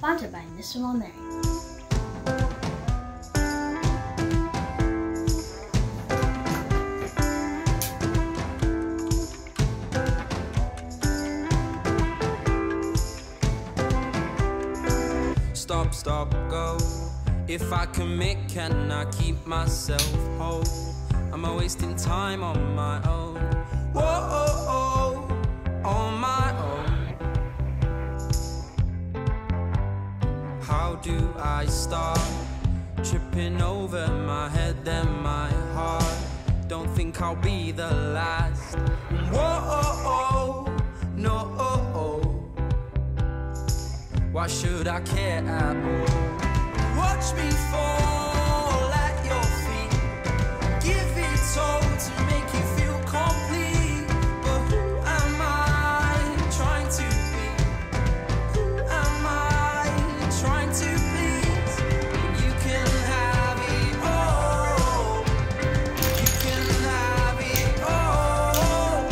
sponsored by Mr. Mulberry. Stop, stop, go. If I commit, can I keep myself whole? Am I wasting time on my own? Whoa, on my own. How do I start? Tripping over my head and my heart. Don't think I'll be the last. Whoa, no. Why should I care at all? Watch me fall at your feet. Give it all to make you feel complete. But who am I trying to be? Who am I trying to please? You can have it all. You can have it all.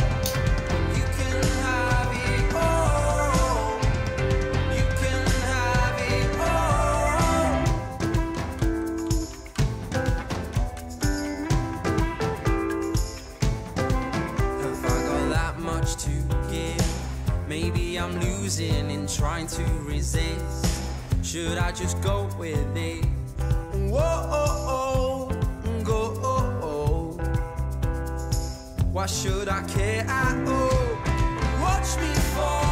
You can have it all. You can have it all. Have I got that much to give? Maybe I'm losing in trying to resist. Should I just go with it? Whoa, go. Why should I care at all? Watch me fall.